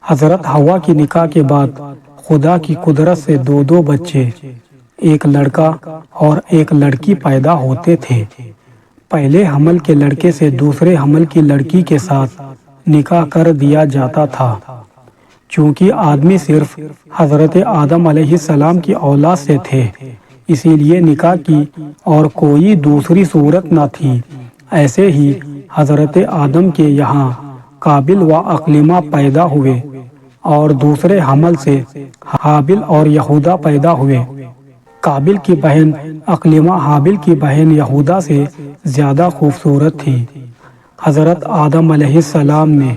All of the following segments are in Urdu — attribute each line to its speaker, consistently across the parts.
Speaker 1: حضرت حوا کی نکاح کے بعد خدا کی قدرت سے دو بچے، ایک لڑکا اور ایک لڑکی پیدا ہوتے تھے۔ پہلے حمل کے لڑکے سے دوسرے حمل کی لڑکی کے ساتھ نکاح کر دیا جاتا تھا۔ چونکہ آدمی صرف حضرت آدم علیہ السلام کی اولاد سے تھے، اسی لیے نکاح کی اور کوئی دوسری صورت نہ تھی۔ ایسے ہی حضرت آدم کے یہاں قابل و اقلیمہ پیدا ہوئے اور دوسرے حمل سے حابل اور یہودا پیدا ہوئے۔ قابل کی بہن اقلیمہ حابل کی بہن یہودا سے زیادہ خوبصورت تھی۔ حضرت آدم علیہ السلام نے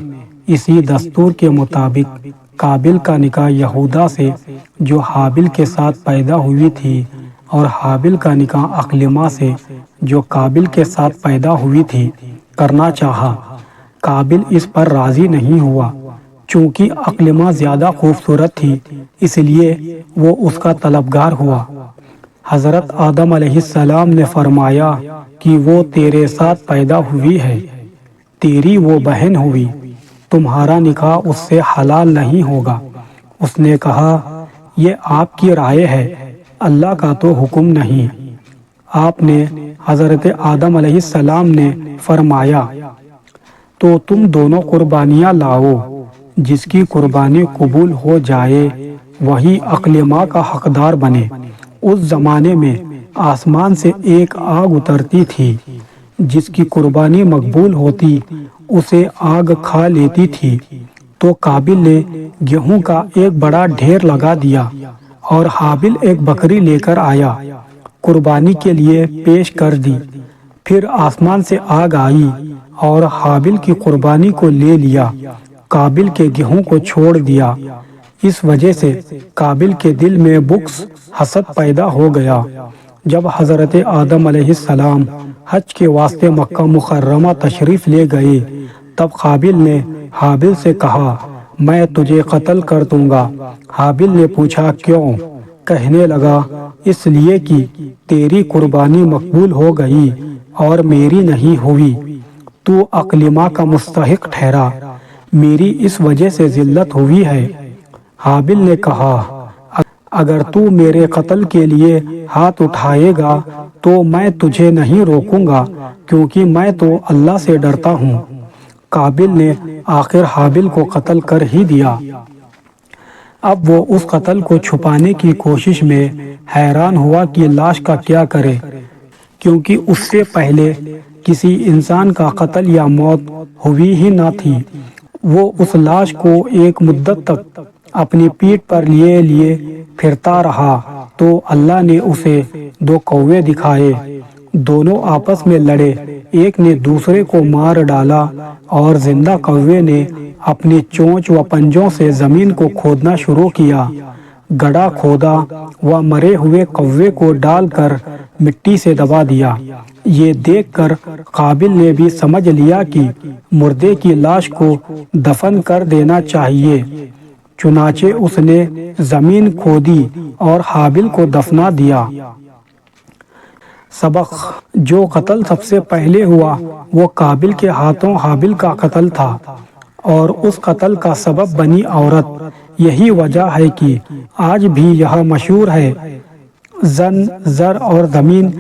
Speaker 1: اسی دستور کے مطابق قابل کا نکاح یہودا سے جو حابل کے ساتھ پیدا ہوئی تھی اور حابل کا نکاح اقلیمہ سے جو قابل کے ساتھ پیدا ہوئی تھی کرنا چاہا۔ قابل اس پر راضی نہیں ہوا، چونکہ اقلیمہ زیادہ خوبصورت تھی، اس لیے وہ اس کا طلبگار ہوا۔ حضرت آدم علیہ السلام نے فرمایا کہ وہ تیرے ساتھ پیدا ہوئی ہے، تیری وہ بہن ہوئی، تمہارا نکاح اس سے حلال نہیں ہوگا۔ اس نے کہا، یہ آپ کی رائے ہے، اللہ کا تو حکم نہیں۔ آپ نے حضرت آدم علیہ السلام نے فرمایا، تو تم دونوں قربانیاں لاؤ، جس کی قربانی قبول ہو جائے وہی اقلیمہ کا حقدار بنے۔ اس زمانے میں آسمان سے ایک آگ اترتی تھی، جس کی قربانی مقبول ہوتی اسے آگ کھا لیتی تھی۔ تو قابل نے گیہوں کا ایک بڑا ڈھیر لگا دیا اور حابل ایک بکری لے کر آیا، قربانی کے لیے پیش کر دی۔ پھر آسمان سے آگ آئی اور حابل کی قربانی کو لے لیا، قابل کے گیہوں کو چھوڑ دیا۔ اس وجہ سے قابل کے دل میں بغض، حسد پیدا ہو گیا۔ جب حضرت آدم علیہ السلام حج کے واسطے مکہ مکرمہ تشریف لے گئے، تب قابل نے حابل سے کہا، میں تجھے قتل کر دوں گا۔ حابل نے پوچھا، کیوں؟ کہنے لگا، اس لیے کہ تیری قربانی مقبول ہو گئی اور میری نہیں ہوئی، تو اقلیمہ کا مستحق ٹھہرا، میری اس وجہ سے ذلت ہوئی ہے۔ حابل نے کہا، اگر تو میرے قتل کے لیے ہاتھ اٹھائے گا تو میں تجھے نہیں روکوں گا، کیونکہ میں تو اللہ سے ڈرتا ہوں۔ قابل نے آخر حابل کو قتل کر ہی دیا۔ اب وہ اس قتل کو چھپانے کی کوشش میں حیران ہوا کہ لاش کا کیا کرے، کیونکہ اس سے پہلے کسی انسان کا قتل یا موت ہوئی ہی نہ تھی۔ وہ اس لاش کو ایک مدت تک اپنی پیٹھ پر لیے پھرتا رہا، تو اللہ نے اسے 2 کوے دکھائے، دونوں آپس میں لڑے، ایک نے دوسرے کو مار ڈالا اور زندہ کوے نے اپنی چونچ و پنجوں سے زمین کو کھودنا شروع کیا۔ گڑھا کھودا و مرے ہوئے کوے کو ڈال کر مٹی سے دبا دیا۔ یہ دیکھ کر قابل نے بھی سمجھ لیا کہ مردے کی لاش کو دفن کر دینا چاہیے، چنانچہ اس نے زمین کھودی اور حابل کو دفنا دیا۔ سبق: جو قتل سب سے پہلے ہوا وہ قابل کے ہاتھوں حابل کا قتل تھا، اور اس قتل کا سبب بنی عورت۔ یہی وجہ ہے کہ آج بھی یہ مشہور ہے، زن، زر اور زمین،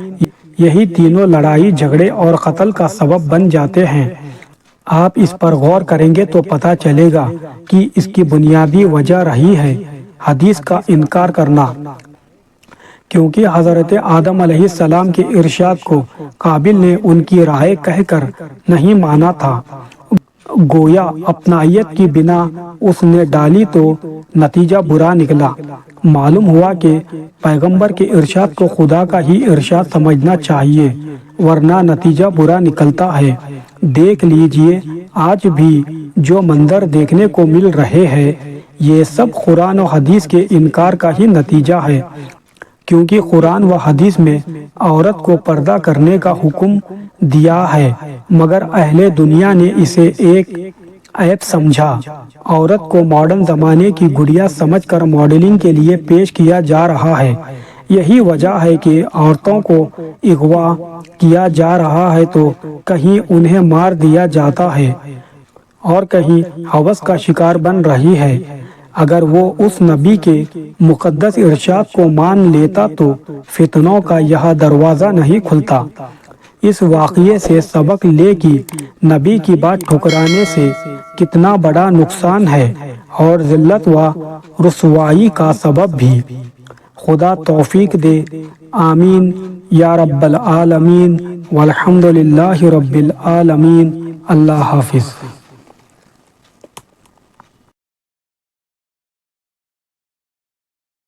Speaker 1: یہی تینوں لڑائی جھگڑے اور قتل کا سبب بن جاتے ہیں۔ آپ اس پر غور کریں گے تو پتہ چلے گا کہ اس کی بنیادی وجہ رہی ہے حدیث کا انکار کرنا، کیونکہ حضرت آدم علیہ السلام کے ارشاد کو قابل نے ان کی رائے کہہ کر نہیں مانا تھا۔ گویا اپنائیت کی بنا اس نے ڈالی تو نتیجہ برا نکلا۔ معلوم ہوا کہ پیغمبر کے ارشاد کو خدا کا ہی ارشاد سمجھنا چاہیے، ورنہ نتیجہ برا نکلتا ہے۔ دیکھ لیجئے آج بھی جو منظر دیکھنے کو مل رہے ہیں، یہ سب قرآن و حدیث کے انکار کا ہی نتیجہ ہے، کیونکہ قرآن و حدیث میں عورت کو پردہ کرنے کا حکم دیا ہے، مگر اہل دنیا نے اسے ایک عیب سمجھا۔ عورت کو ماڈرن زمانے کی گڑیا سمجھ کر ماڈلنگ کے لیے پیش کیا جا رہا ہے۔ یہی وجہ ہے کہ عورتوں کو اغوا کیا جا رہا ہے تو کہیں انہیں مار دیا جاتا ہے۔ اور کہیں ہوس کا شکار بن رہی ہے۔ اگر وہ اس نبی کے مقدس ارشاد کو مان لیتا تو فتنوں کا یہ دروازہ نہیں کھلتا۔ اس واقعے سے سبق لے کہ نبی کی بات ٹھکرانے سے کتنا بڑا نقصان ہے اور ذلت و رسوائی کا سبب بھی۔ خدا توفیق دے، آمین یا رب العالمین، والحمد للہ رب العالمین۔ اللہ حافظ۔